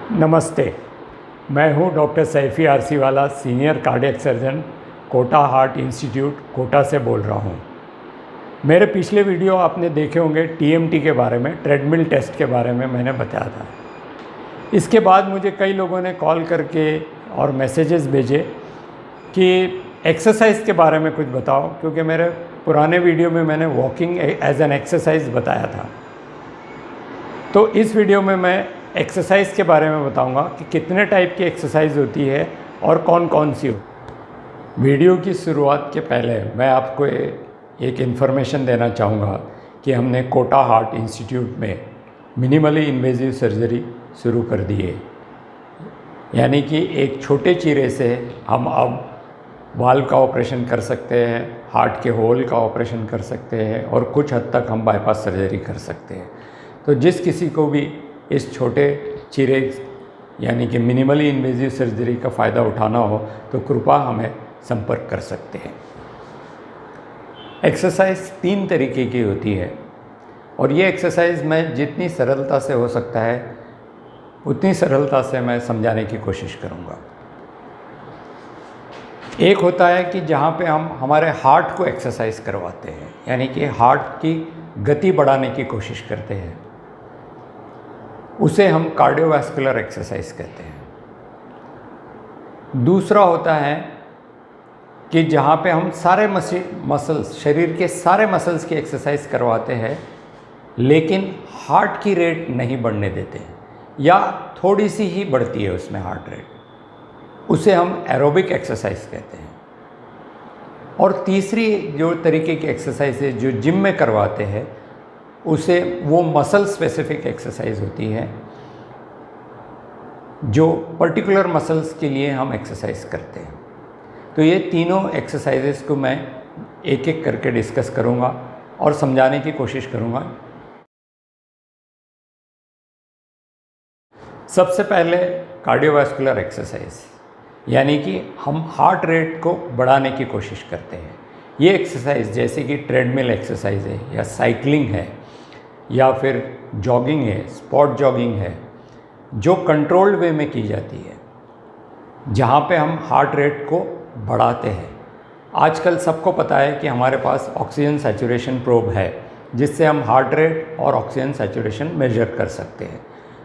नमस्ते, मैं हूं doctor Saifi Arsiwala, senior cardiac surgeon, Kota heart institute Kota से बोल रहा हूं। मेरे पिछले वीडियो आपने देखे होंगे टीएमटी के बारे में, ट्रेडमिल टेस्ट के बारे में मैंने बताया था। इसके बाद मुझे कई लोगों ने कॉल करके और मैसेजेस भेजे कि एक्सरसाइज के बारे में कुछ बताओ, क्योंकि मेरे पुराने वीडियो में मैंने वॉकिंग एज एन एक्सरसाइज बताया था। तो इस वीडियो में मैं एक्सरसाइज के बारे में बताऊंगा कि कितने टाइप की एक्सरसाइज होती है और कौन कौन सी हो। वीडियो की शुरुआत के पहले मैं आपको एक इन्फॉर्मेशन देना चाहूँगा कि हमने कोटा हार्ट इंस्टीट्यूट में मिनिमली इन्वेजिव सर्जरी शुरू कर दी है। यानी कि एक छोटे चीरे से हम अब वाल्व का ऑपरेशन कर सकते हैं, हार्ट के होल का ऑपरेशन कर सकते हैं और कुछ हद तक हम बाईपास सर्जरी कर सकते हैं। तो जिस किसी को भी इस छोटे चीरे यानी कि मिनिमली इन्वेजिव सर्जरी का फ़ायदा उठाना हो तो कृपया हमें संपर्क कर सकते हैं। एक्सरसाइज 3 तरीके की होती है और ये एक्सरसाइज मैं जितनी सरलता से हो सकता है उतनी सरलता से मैं समझाने की कोशिश करूँगा। एक होता है कि जहाँ पे हम हमारे हार्ट को एक्सरसाइज करवाते हैं, यानी कि हार्ट की गति बढ़ाने की कोशिश करते हैं, उसे हम कार्डियोवैस्कुलर एक्सरसाइज कहते हैं। दूसरा होता है कि जहाँ पे हम सारे मसल्स, शरीर के सारे मसल्स की एक्सरसाइज करवाते हैं लेकिन हार्ट की रेट नहीं बढ़ने देते या थोड़ी सी ही बढ़ती है उसमें हार्ट रेट, उसे हम एरोबिक एक्सरसाइज कहते हैं। और तीसरी जो तरीके की एक्सरसाइज है जो जिम में करवाते हैं उसे वो मसल स्पेसिफिक एक्सरसाइज होती है जो पर्टिकुलर मसल्स के लिए हम एक्सरसाइज करते हैं। तो ये तीनों एक्सरसाइजेस को मैं एक एक करके डिस्कस करूँगा और समझाने की कोशिश करूँगा। सबसे पहले कार्डियोवैस्कुलर एक्सरसाइज, यानी कि हम हार्ट रेट को बढ़ाने की कोशिश करते हैं। ये एक्सरसाइज जैसे कि ट्रेडमिल एक्सरसाइज है या साइकिलिंग है या फिर जॉगिंग है, स्पॉट जॉगिंग है, जो कंट्रोल्ड वे में की जाती है, जहाँ पे हम हार्ट रेट को बढ़ाते हैं। आजकल सबको पता है कि हमारे पास ऑक्सीजन सैचुरेशन प्रोब है जिससे हम हार्ट रेट और ऑक्सीजन सैचुरेशन मेजर कर सकते हैं।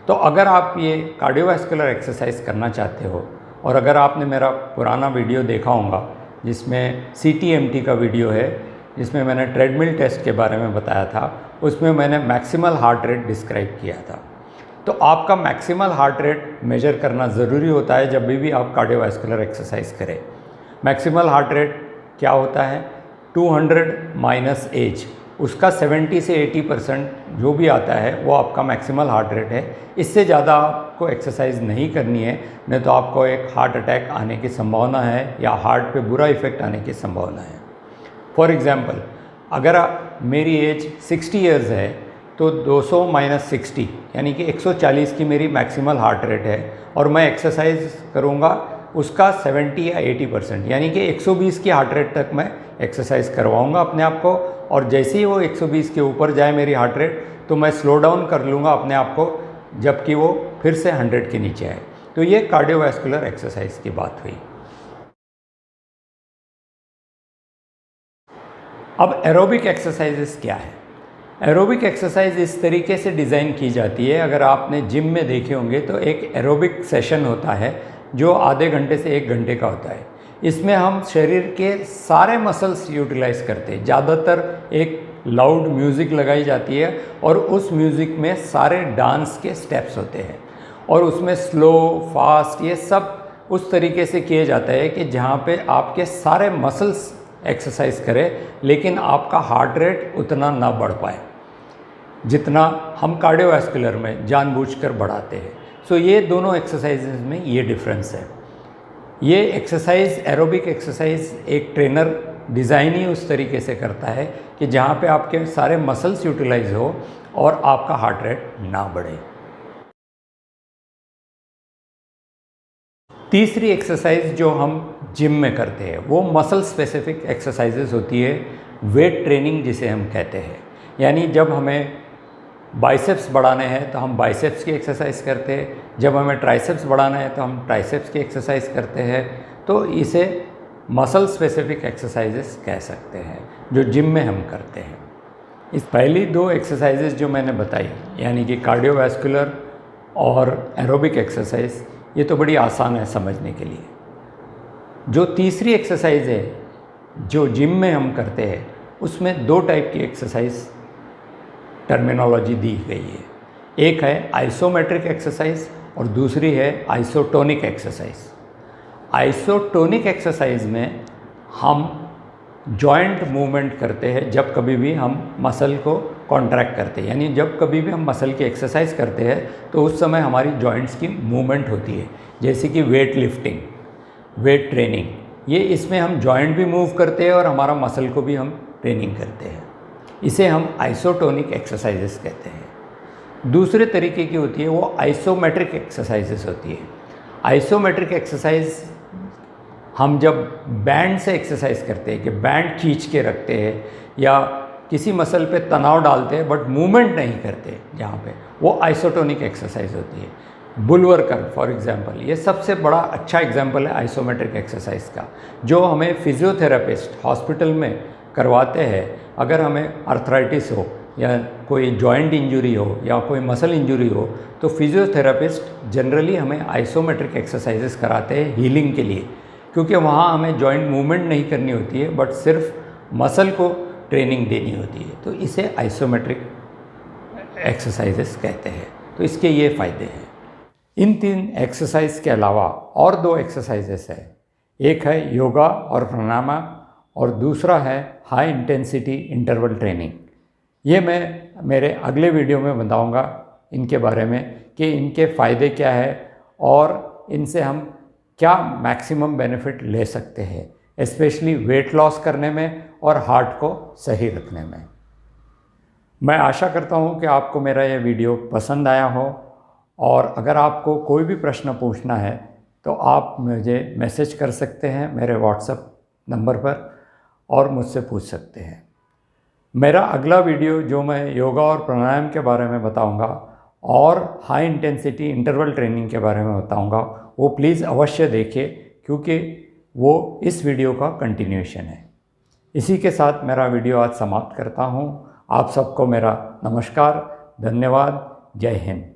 तो अगर आप ये कार्डियोवैस्कुलर एक्सरसाइज करना चाहते हो और अगर आपने मेरा पुराना वीडियो देखा होगा जिसमें CTMT का वीडियो है, जिसमें मैंने ट्रेडमिल टेस्ट के बारे में बताया था, उसमें मैंने मैक्सिमल हार्ट रेट डिस्क्राइब किया था। तो आपका मैक्सिमल हार्ट रेट मेजर करना ज़रूरी होता है जब भी आप कार्डियोवैस्कुलर एक्सरसाइज करें। मैक्सिमल हार्ट रेट क्या होता है? 200 माइनस एज, उसका 70 से 80% जो भी आता है वो आपका मैक्सिमल हार्ट रेट है। इससे ज़्यादा आपको एक्सरसाइज नहीं करनी है, नहीं तो आपको एक हार्ट अटैक आने की संभावना है या हार्ट पे बुरा इफ़ेक्ट आने की संभावना है। फॉर एग्ज़ाम्पल, अगर मेरी एज 60 ईयर्स है तो 200 माइनस 60 यानी कि 140 की मेरी मैक्सिमल हार्ट रेट है और मैं एक्सरसाइज करूँगा उसका 70 या 80% यानी कि 120 की हार्ट रेट तक मैं एक्सरसाइज करवाऊँगा अपने आप को। और जैसे ही वो 120 के ऊपर जाए मेरी हार्ट रेट तो मैं स्लो डाउन कर लूँगा अपने आप को, जबकि वो फिर से 100 के नीचे आए। तो ये कार्डियोवैस्कुलर एक्सरसाइज की बात हुई। अब एरोबिक एक्सरसाइजेस क्या है? एरोबिक एक्सरसाइज इस तरीके से डिज़ाइन की जाती है, अगर आपने जिम में देखे होंगे तो एक एरोबिक सेशन होता है जो आधे घंटे से 1 घंटे का होता है। इसमें हम शरीर के सारे मसल्स यूटिलाइज करते हैं। ज़्यादातर एक लाउड म्यूज़िक लगाई जाती है और उस म्यूज़िक में सारे डांस के स्टेप्स होते हैं और उसमें स्लो फास्ट ये सब उस तरीके से किए जाता है कि जहाँ पे आपके सारे मसल्स एक्सरसाइज करें लेकिन आपका हार्ट रेट उतना ना बढ़ पाए जितना हम कार्डियोवैस्कुलर में जानबूझकर बढ़ाते हैं। सो ये दोनों एक्सरसाइजेज में ये डिफरेंस है। ये एक्सरसाइज, एरोबिक एक्सरसाइज, एक ट्रेनर डिज़ाइन ही उस तरीके से करता है कि जहाँ पे आपके सारे मसल्स यूटिलाइज हो और आपका हार्ट रेट ना बढ़े। तीसरी एक्सरसाइज जो हम जिम में करते हैं वो मसल स्पेसिफिक एक्सरसाइजेज होती है, वेट ट्रेनिंग जिसे हम कहते हैं। यानी जब हमें बाइसेप्स बढ़ाने हैं तो हम बाइसेप्स की एक्सरसाइज करते हैं, जब हमें ट्राइसेप्स बढ़ाना है तो हम ट्राइसेप्स की एक्सरसाइज करते हैं। तो इसे मसल स्पेसिफिक एक्सरसाइजेस कह सकते हैं जो जिम में हम करते हैं। इस पहली दो एक्सरसाइजेस जो मैंने बताई यानी कि कार्डियोवैस्कुलर और एरोबिक एक्सरसाइज, ये तो बड़ी आसान है समझने के लिए। जो तीसरी एक्सरसाइज है जो जिम में हम करते हैं उसमें दो टाइप की एक्सरसाइज टर्मिनोलॉजी दी गई है। एक है आइसोमेट्रिक एक्सरसाइज और दूसरी है आइसोटोनिक एक्सरसाइज। आइसोटोनिक एक्सरसाइज में हम जॉइंट मूवमेंट करते हैं जब कभी भी हम मसल को कॉन्ट्रैक्ट करते हैं, यानी जब कभी भी हम मसल की एक्सरसाइज करते हैं तो उस समय हमारी जॉइंट्स की मूवमेंट होती है, जैसे कि वेट लिफ्टिंग, वेट ट्रेनिंग। ये इसमें हम जॉइंट भी मूव करते हैं और हमारा मसल को भी हम ट्रेनिंग करते हैं। इसे हम आइसोटोनिक एक्सरसाइजेस कहते हैं। दूसरे तरीके की होती है वो आइसोमेट्रिक एक्सरसाइजेस होती है। आइसोमेट्रिक एक्सरसाइज हम जब बैंड से एक्सरसाइज करते हैं कि बैंड खींच के रखते हैं या किसी मसल पे तनाव डालते हैं बट मूवमेंट नहीं करते, जहाँ पे वो आइसोटोनिक एक्सरसाइज होती है। बुलवर कर्व फॉर एग्जांपल, ये सबसे बड़ा अच्छा एग्जांपल है आइसोमेट्रिक एक्सरसाइज का, जो हमें फिजियोथेरेपिस्ट हॉस्पिटल में करवाते हैं। अगर हमें आर्थराइटिस हो या कोई जॉइंट इंजरी हो या कोई मसल इंजरी हो तो फिजियोथेरेपिस्ट जनरली हमें आइसोमेट्रिक एक्सरसाइजेस कराते हैं हीलिंग के लिए, क्योंकि वहाँ हमें जॉइंट मूवमेंट नहीं करनी होती है बट सिर्फ मसल को ट्रेनिंग देनी होती है। तो इसे आइसोमेट्रिक एक्सरसाइजेस कहते हैं। तो इसके ये फ़ायदे हैं। इन तीन एक्सरसाइज के अलावा और दो एक्सरसाइजेस है। एक है योगा और प्राणायाम और दूसरा है हाई इंटेंसिटी इंटरवल ट्रेनिंग। ये मैं मेरे अगले वीडियो में बताऊंगा इनके बारे में कि इनके फ़ायदे क्या है और इनसे हम क्या मैक्सिमम बेनिफिट ले सकते हैं, स्पेशली वेट लॉस करने में और हार्ट को सही रखने में। मैं आशा करता हूँ कि आपको मेरा ये वीडियो पसंद आया हो, और अगर आपको कोई भी प्रश्न पूछना है तो आप मुझे मैसेज कर सकते हैं मेरे व्हाट्सएप नंबर पर और मुझसे पूछ सकते हैं। मेरा अगला वीडियो जो मैं योगा और प्राणायाम के बारे में बताऊंगा और हाई इंटेंसिटी इंटरवल ट्रेनिंग के बारे में बताऊंगा, वो प्लीज़ अवश्य देखिए क्योंकि वो इस वीडियो का कंटिन्यूएशन है। इसी के साथ मेरा वीडियो आज समाप्त करता हूँ। आप सबको मेरा नमस्कार, धन्यवाद, जय हिंद।